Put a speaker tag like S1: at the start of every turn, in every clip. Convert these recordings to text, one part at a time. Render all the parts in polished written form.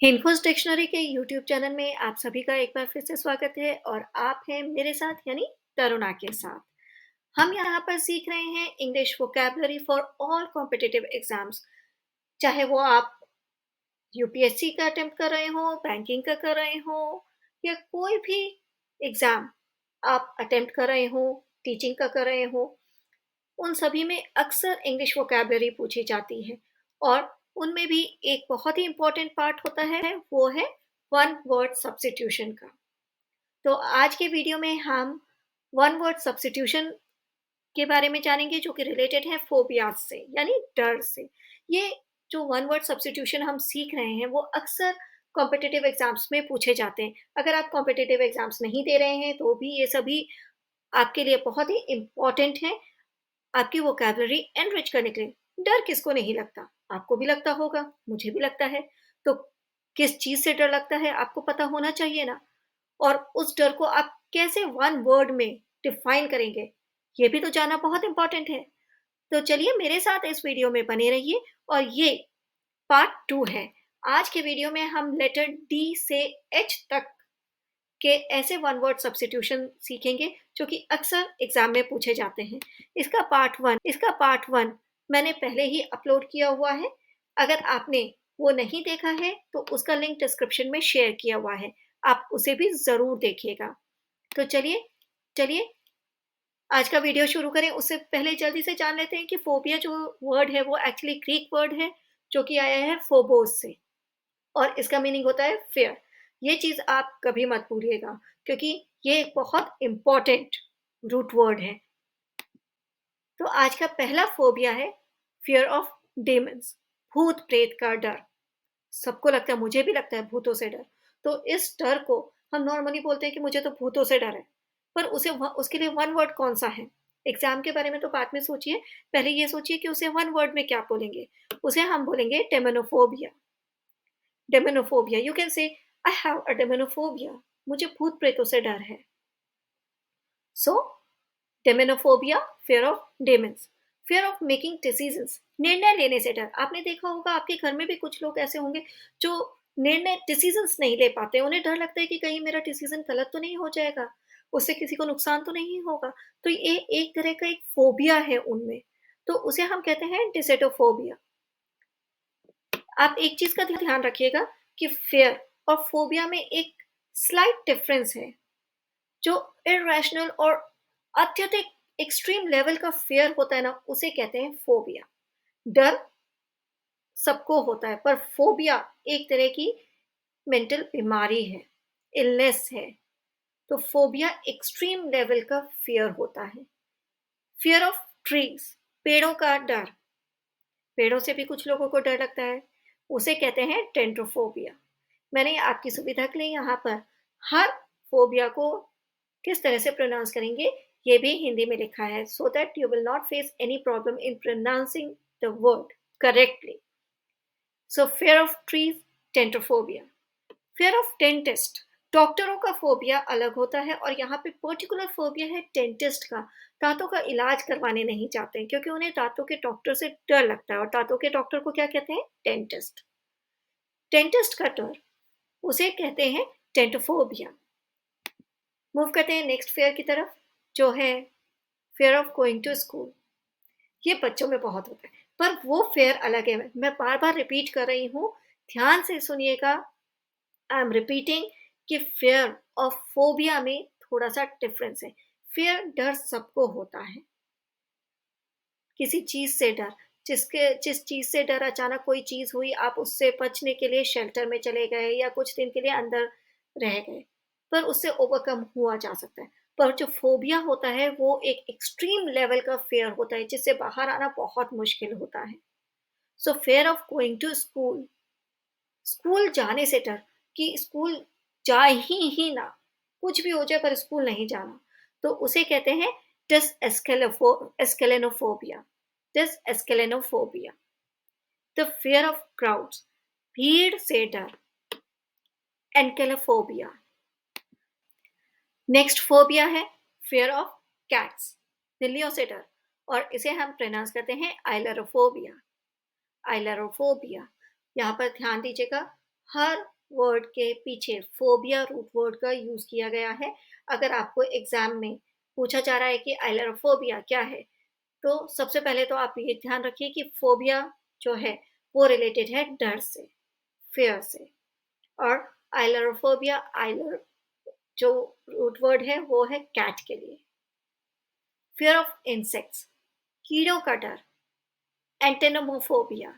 S1: हिंदकोश dictionary के YouTube channel में आप सभी का एक बार फिर से स्वागत है और आप हैं मेरे साथ यानी तरुणा के साथ। हम यहाँ पर सीख रहे हैं English vocabulary for all competitive exams. चाहे वो आप यूपीएससी का अटेम्प्ट कर रहे हो, बैंकिंग का कर रहे हो या कोई भी एग्जाम आप अटेम्प्ट कर रहे हो, टीचिंग का कर रहे हो, उन सभी में अक्सर इंग्लिश वोकैबुलरी पूछी जाती है और उनमें भी एक बहुत ही इंपॉर्टेंट पार्ट होता है, वो है वन वर्ड सब्स्टिट्यूशन का। तो आज के वीडियो में हम वन वर्ड सब्स्टिट्यूशन के बारे में जानेंगे जो कि रिलेटेड है फोबियाज से यानी डर से। ये जो वन वर्ड सब्स्टिट्यूशन हम सीख रहे हैं वो अक्सर कॉम्पिटिटिव एग्जाम्स में पूछे जाते हैं। अगर आप कॉम्पिटिटिव एग्जाम्स नहीं दे रहे हैं तो भी ये सभी आपके लिए बहुत ही इंपॉर्टेंट है आपकी वोकैबुलरी एनरिच करने के लिए। डर किसको नहीं लगता? आपको भी लगता होगा, मुझे भी लगता है। तो किस चीज़ से डर लगता है आपको पता होना चाहिए ना? और उस डर को आप कैसे वन वर्ड में डिफाइन करेंगे, ये भी तो जानना बहुत इंपॉर्टेंट है। तो चलिए मेरे साथ इस वीडियो में बने रहिए और ये पार्ट 2 है। आज के वीडियो में हम लेटर डी से एच तक के ऐसे वन वर्ड सब्स्टिट्यूशन सीखेंगे जो कि अक्सर एग्जाम में पूछे जाते हैं। इसका पार्ट वन मैंने पहले ही अपलोड किया हुआ है। अगर आपने वो नहीं देखा है तो उसका लिंक डिस्क्रिप्शन में शेयर किया हुआ है, आप उसे भी ज़रूर देखिएगा। तो चलिए चलिए आज का वीडियो शुरू करें। उससे पहले जल्दी से जान लेते हैं कि फोबिया जो वर्ड है वो एक्चुअली ग्रीक वर्ड है जो कि आया है फोबोस से और इसका मीनिंग होता है फेयर। ये चीज़ आप कभी मत भूलिएगा क्योंकि ये एक बहुत इम्पोर्टेंट रूट वर्ड है। तो आज का पहला फोबिया है फियर ऑफ डेमन्स, भूत प्रेत का डर। सबको लगता है, मुझे भी लगता है भूतों से डर। तो इस डर को हम नॉर्मली बोलते हैं कि मुझे तो भूतों से डर है, पर उसके लिए वन वर्ड कौन सा है? एग्जाम के बारे में तो बाद में सोचिए, पहले ये सोचिए कि उसे वन वर्ड में क्या बोलेंगे। उसे हम बोलेंगे डेमोनोफोबिया। डेमोनोफोबिया, you can say I have a डेमोनोफोबिया, मुझे भूत प्रेतों से डर है। So demonophobia, fear of demons. Fear of making decisions, निर्णय लेने से डर। आपने देखा होगा आपके घर में भी कुछ लोग ऐसे होंगे जो निर्णय डिसीजंस नहीं ले पाते, उन्हें डर लगता है कि कहीं मेरा डिसीजन गलत तो नहीं हो जाएगा, उससे किसी को नुकसान तो नहीं होगा। तो ये एक तरह का एक फोबिया है उनमें, तो उसे हम कहते हैं डिसेटोफोबिया। आप एक चीज का ध्यान रखिएगा कि फेयर और फोबिया में एक स्लाइट डिफरेंस है। जो इरेशनल और अत्यधिक एक्सट्रीम लेवल का फेयर होता है ना, उसे कहते हैं फोबिया। डर सबको होता है पर फोबिया एक तरह की मेंटल बीमारी है, इलनेस है। तो फोबिया एक्सट्रीम लेवल का फियर होता है। फियर ऑफ ट्रीज, पेड़ों का डर। पेड़ों से भी कुछ लोगों को डर लगता है, उसे कहते हैं टेंट्रोफोबिया। मैंने आपकी सुविधा के लिए यहाँ पर हर फोबिया को किस तरह से प्रोनाउंस करेंगे ये भी हिंदी में लिखा है, so that you will not face any problem in pronouncing the word correctly. So fear of trees, tentrophobia. Fear of dentist, डॉक्टरों का फोबिया अलग होता है और यहाँ पे पर्टिकुलर फोबिया है डेंटिस्ट का। दांतों का इलाज करवाने नहीं चाहते हैं क्योंकि उन्हें दांतों के डॉक्टर से डर लगता है और दांतों के डॉक्टर को क्या कहते हैं? डेंटिस्ट। डेंटिस्ट का डर, उसे कहते हैं डेंटोफोबिया। मूव करते हैं नेक्स्ट फेयर की तरफ जो है fear of going to school. ये बच्चों में बहुत होता है पर वो फेयर अलग है। मैं बार बार रिपीट कर रही हूँ, ध्यान से सुनिएगा। आई एम रिपीटिंग कि फेयर और फोबिया में थोड़ा सा डिफरेंस है। फेयर डर सबको होता है, किसी चीज से डर, जिस चीज से डर, अचानक कोई चीज हुई, आप उससे बचने के लिए शेल्टर में चले गए या कुछ दिन के लिए अंदर रह गए, पर उससे ओवरकम हुआ जा सकता है। पर जो फोबिया होता है वो एक एक्सट्रीम लेवल का फेयर होता है जिससे बाहर आना बहुत मुश्किल होता है। So fear of going to school, school जाने से डर कि स्कूल जा ही ना, कुछ भी हो जाए पर स्कूल नहीं जाना, तो उसे कहते हैं एस्केलेनोफोबिया। एस्केलेनोफोबिया। द फियर ऑफ क्राउड्स, भीड़ से डर, एनकेलोफोबिया। नेक्स्ट फोबिया है फियर ऑफ कैट्स, बिल्लियों से डर, और इसे हम प्रोनाउंस करते हैं आइलरोफोबिया। आइलरोफोबिया। यहाँ पर ध्यान दीजिएगा, हर वर्ड के पीछे फोबिया रूट वर्ड का यूज किया गया है। अगर आपको एग्जाम में पूछा जा रहा है कि आइलेरोफोबिया क्या है, तो सबसे पहले तो आप ये ध्यान रखिए कि फोबिया जो है वो रिलेटेड है डर से, फेयर से। और आइलेरोफोबिया, आइलर जो रूट वर्ड है वो है कैट के लिए। फियर ऑफ इंसेक्ट्स, कीड़ों का डर, एंटेनोमोफोबिया।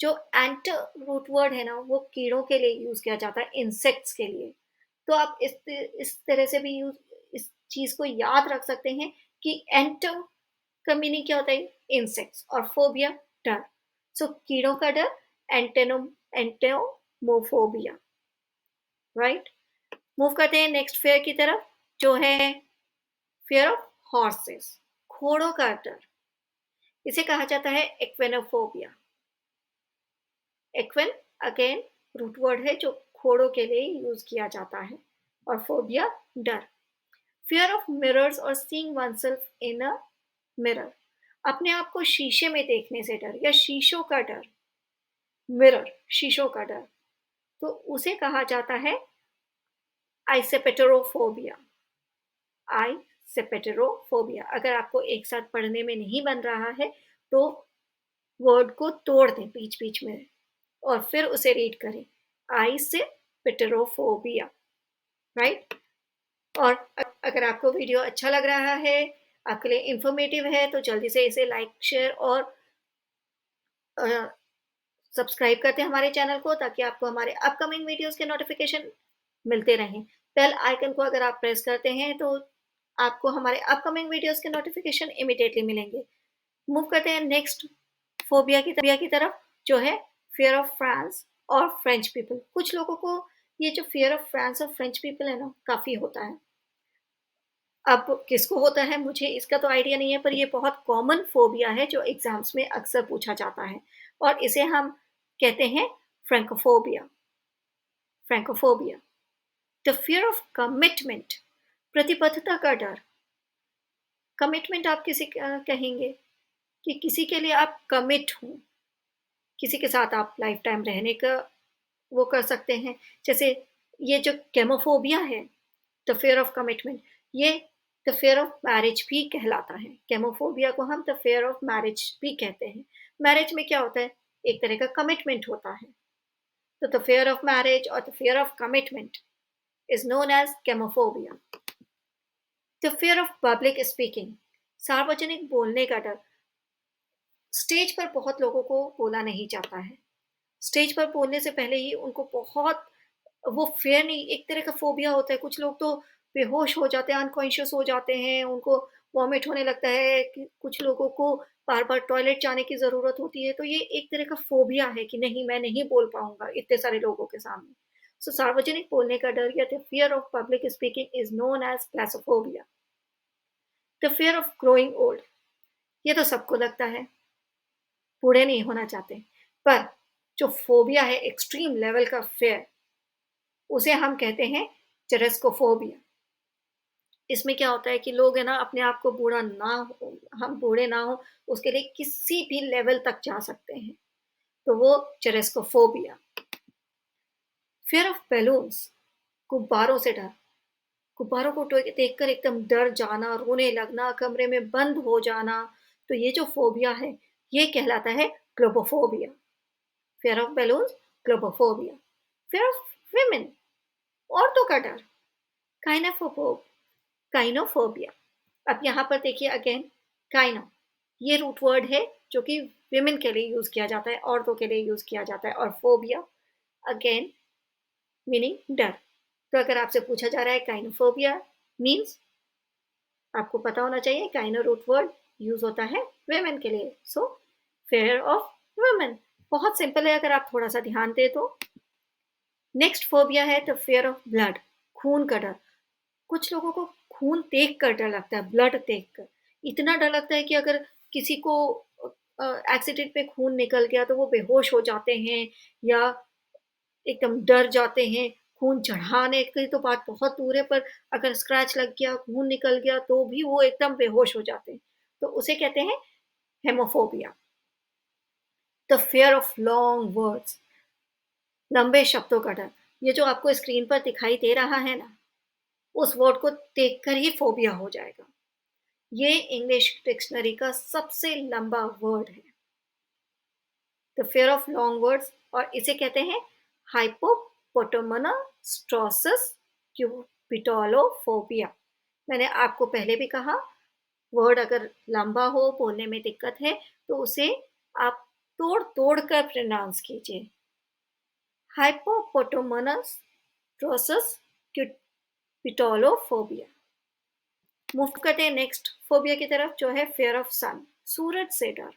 S1: जो एंट रूट वर्ड है ना वो कीड़ों के लिए यूज किया जाता है, इंसेक्ट्स के लिए। तो आप इस तरह से भी यूज इस चीज को याद रख सकते हैं कि एंट का मीनिंग क्या होता है, इंसेक्ट्स, और फोबिया डर। सो कीड़ों का डर, एंटेनोमोफोबिया। राइट, मूव करते हैं नेक्स्ट फेयर की तरफ, जो है फेयर ऑफ हॉर्सेस, घोड़ों का डर। इसे कहा जाता है एक्वेनोफोबिया। एक्वेन अगेन रूट वर्ड है जो घोड़ों के लिए यूज किया जाता है, और फोबिया डर। फियर ऑफ मिरर्स और seeing oneself in a mirror, अपने आप को शीशे में देखने से डर, या शीशों का डर, मिरर शीशों का डर, तो उसे कहा जाता है आइसेपेटेरोफोबिया। आइसेपेटेरोफोबिया। अगर आपको एक साथ पढ़ने में नहीं बन रहा है तो वर्ड को तोड़ दें बीच बीच में और फिर उसे रीड करें, आइसेपेटेरोफोबिया। राइट। और अगर आपको वीडियो अच्छा लग रहा है, आपके लिए इंफॉर्मेटिव है, तो जल्दी से इसे लाइक, शेयर और सब्सक्राइब करते हैं हमारे चैनल को, ताकि आपको हमारे अपकमिंग वीडियोस के नोटिफिकेशन मिलते रहें। बेल आइकन को अगर आप प्रेस करते हैं तो आपको हमारे अपकमिंग वीडियोस के नोटिफिकेशन इमीडिएटली मिलेंगे। मूव करते हैं नेक्स्ट फोबिया की तरफ, जो है फियर ऑफ फ्रांस और फ्रेंच पीपल। कुछ लोगों को ये जो फियर ऑफ फ्रांस और फ्रेंच पीपल है ना, काफी होता है। अब किसको होता है मुझे इसका तो आइडिया नहीं है, पर ये बहुत कॉमन फोबिया है जो एग्जाम्स में अक्सर पूछा जाता है, और इसे हम कहते हैं फ्रैंकोफोबिया। फ्रैंकोफोबिया, द फियर ऑफ कमिटमेंट, प्रतिबद्धता का डर। कमिटमेंट आप किसी कहेंगे कि किसी के लिए आप कमिट हो, किसी के साथ आप लाइफ टाइम रहने का वो कर सकते हैं। जैसे ये जो केमोफोबिया है, द फियर ऑफ कमिटमेंट, ये द फियर ऑफ मैरिज भी कहलाता है। केमोफोबिया को हम द फियर ऑफ मैरिज भी कहते हैं। मैरिज में क्या होता है, एक तरह का कमिटमेंट होता है। तो द फियर ऑफ मैरिज और the fear of commitment is known as kemophobia. The fear of public speaking, सार्वजनिक बोलने का डर। स्टेज पर बहुत लोगों को बोला नहीं जाता है। स्टेज पर बोलने से पहले ही उनको बहुत वो फेयर नहीं, एक तरह का फोबिया होता है। कुछ लोग तो बेहोश हो जाते हैं, अनकॉन्शियस हो जाते हैं, उनको वॉमिट होने लगता है, कि कुछ लोगों को बार बार टॉयलेट जाने की ज़रूरत होती है। तो ये एक तरह का फोबिया है कि नहीं, मैं नहीं बोल पाऊंगा इतने सारे लोगों के सामने। सो सार्वजनिक बोलने का डर या the fear of public speaking is known as classophobia. The fear of growing old, ये तो सबको लगता है, बूढ़े नहीं होना चाहते, पर जो फोबिया है एक्सट्रीम लेवल का फेयर, उसे हम कहते हैं जेरेस्कोफोबिया। इसमें क्या होता है कि लोग है ना अपने आप को बूढ़ा ना हो, हम बूढ़े ना हो, उसके लिए किसी भी लेवल तक जा सकते हैं, तो वो जेरेस्कोफोबिया। फियर ऑफ बैलून्स, गुब्बारों से डर। गुब्बारों को देखकर एकदम डर जाना, रोने लगना, कमरे में बंद हो जाना, तो ये जो फोबिया है ये कहलाता है globophobia. Fear of balloons, globophobia. Fear of women, औरतों का डर, काइनाफोफोब काइनोफोबिया। अब यहाँ पर देखिए अगेन, काइनो ये रूट वर्ड है जो कि विमेन के लिए यूज किया जाता है, औरतों के लिए यूज किया जाता है, और फोबिया अगेन मीनिंग डर। तो अगर आपसे पूछा जा रहा है काइनोफोबिया मीन्स, आपको पता होना चाहिए काइनो रूट वर्ड यूज होता है विमेन के लिए। सो फेयर ऑफ वुमेन, बहुत सिंपल है अगर आप थोड़ा सा ध्यान दे तो। नेक्स्ट फोबिया है द फियर ऑफ ब्लड, खून का डर। कुछ लोगों को खून देख कर डर लगता है, ब्लड देख कर इतना डर लगता है कि अगर किसी को एक्सीडेंट में खून निकल गया तो वो बेहोश हो जाते हैं, या एकदम डर जाते हैं। खून चढ़ाने की तो बात बहुत दूर है, पर अगर स्क्रैच लग गया, खून निकल गया, तो भी वो एकदम बेहोश हो जाते हैं, तो उसे कहते हैं haemophobia. The fear of long words, लंबे शब्दों का डर। ये जो आपको स्क्रीन पर दिखाई दे रहा है ना, उस वर्ड को देखकर ही फोबिया हो जाएगा। ये इंग्लिश डिक्शनरी का सबसे लंबा वर्ड है, the fear of long words, और इसे कहते हैं हाइपोपोटोमोनास्ट्रोसिस क्यूपिटोलोफोबिया। मैंने आपको पहले भी कहा, वर्ड अगर लंबा हो, बोलने में दिक्कत है, तो उसे आप तोड़ तोड़ कर प्रोनाउंस कीजिए। हाइपोपोटोमोनास्ट्रोसिस क्यूपिटोलोफोबिया। मूव करते हैं नेक्स्ट फोबिया की तरफ, जो है फियर ऑफ सन, सूरज से डर।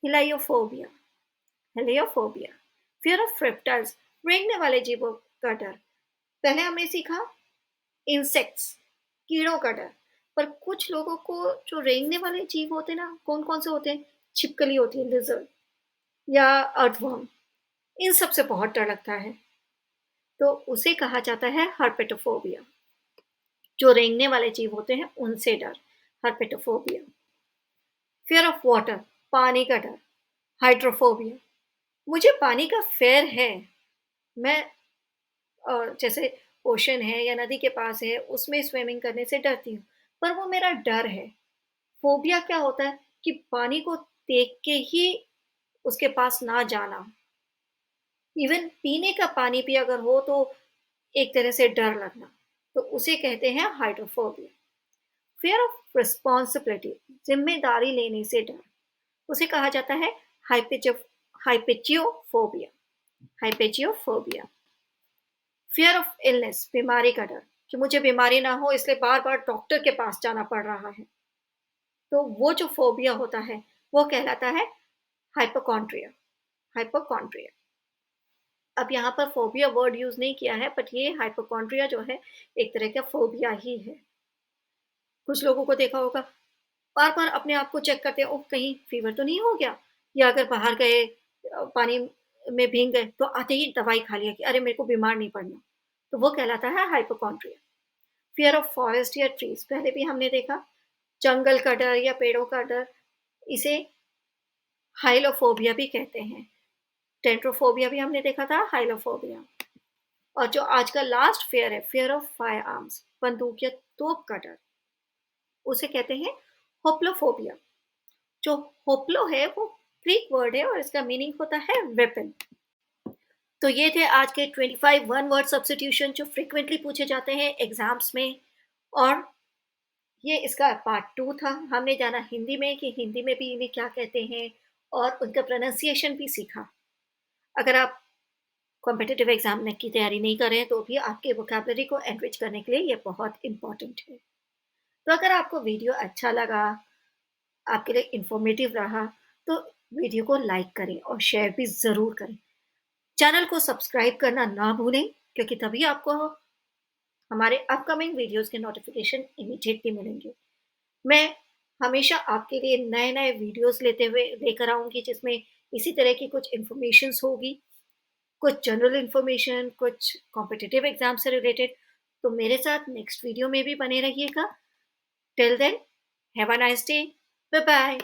S1: हिलायोफोबिया। हेलियोफोबिया, फियर ऑफ रेप्टाइल्स, रेंगने वाले जीवों का डर। पहले हमने सीखा इंसेक्ट्स, कीड़ों का डर, पर कुछ लोगों को जो रेंगने वाले जीव होते हैं ना, कौन कौन से होते हैं, छिपकली होती है, लिजर्ड या अर्थवर्म, इन सब से बहुत डर लगता है, तो उसे कहा जाता है हर्पेटोफोबिया। जो रेंगने वाले जीव होते हैं उनसे डर, हर्पेटोफोबिया। फियर ऑफ वाटर, पानी का डर, हाइड्रोफोबिया। मुझे पानी का फेयर है, मैं जैसे ओशन है या नदी के पास है, उसमें स्विमिंग करने से डरती हूँ, पर वो मेरा डर है। फोबिया क्या होता है कि पानी को देख के ही उसके पास ना जाना, इवन पीने का पानी भी अगर हो तो एक तरह से डर लगना, तो उसे कहते हैं हाइड्रोफोबिया। फियर ऑफ रिस्पॉन्सिबिलिटी, जिम्मेदारी लेने से डर, उसे कहा जाता है हाइपेचियोफोबिया। हाइपेचियोफोबिया। फियर ऑफ इलनेस, बीमारी का डर, कि मुझे बीमारी ना हो इसलिए बार बार डॉक्टर के पास जाना पड़ रहा है, तो वो जो फोबिया होता है वो कहलाता है हाइपोकॉन्ड्रिया। हाइपोकॉन्ड्रिया। अब यहाँ पर फोबिया वर्ड यूज नहीं किया है, बट ये हाइपोकॉन्ड्रिया जो है एक तरह का फोबिया ही है। कुछ लोगों को देखा होगा, बार बार अपने आप को चेक करते हैं, ओ कहीं फीवर तो नहीं हो गया, या अगर बाहर गए पानी में भीग गए तो आते ही दवाई खा लिया कि अरे मेरे को बीमार नहीं पड़ना, तो वो कहलाता है हाइपोकॉन्ड्रिया। फियर ऑफ फॉरेस्ट या ट्रीज, पहले भी हमने देखा, जंगल का डर या पेड़ों का डर, इसे हाइलोफोबिया भी कहते हैं। टेंट्रोफोबिया भी हमने देखा था, हाइलोफोबिया। और जो आज का लास्ट फेयर है, फियर ऑफ फायर आर्म्स, बंदूक या तोप का डर, उसे कहते हैं होप्लोफोबिया। जो होप्लो है वो ग्रीक वर्ड है और इसका मीनिंग होता है वेपन। तो ये थे आज के 25 वन वर्ड सब्स्टिट्यूशन जो फ्रिक्वेंटली पूछे जाते हैं एग्जाम्स में, और ये इसका पार्ट 2 था। हमने जाना हिंदी में कि हिंदी में भी इन्हें क्या कहते हैं, और उनका प्रोनाउंसिएशन भी सीखा। अगर आप कॉम्पिटिटिव एग्जाम की तैयारी नहीं कर रहे हैं तो भी आपके वोकैबुलरी को एनरिच करने के लिए ये बहुत इंपॉर्टेंट है। तो अगर आपको वीडियो अच्छा लगा, आपके लिए इंफॉर्मेटिव रहा, तो वीडियो को लाइक करें और शेयर भी ज़रूर करें। चैनल को सब्सक्राइब करना ना भूलें, क्योंकि तभी आपको हमारे अपकमिंग वीडियोस के नोटिफिकेशन इमीडिएटली मिलेंगे। मैं हमेशा आपके लिए नए नए वीडियोस लेकर आऊँगी, जिसमें इसी तरह की कुछ इन्फॉर्मेशंस होगी, कुछ जनरल इन्फॉर्मेशन, कुछ कॉम्पिटिटिव एग्जाम से रिलेटेड। तो मेरे साथ नेक्स्ट वीडियो में भी बने रहिएगा। Till then, have a nice day, bye bye.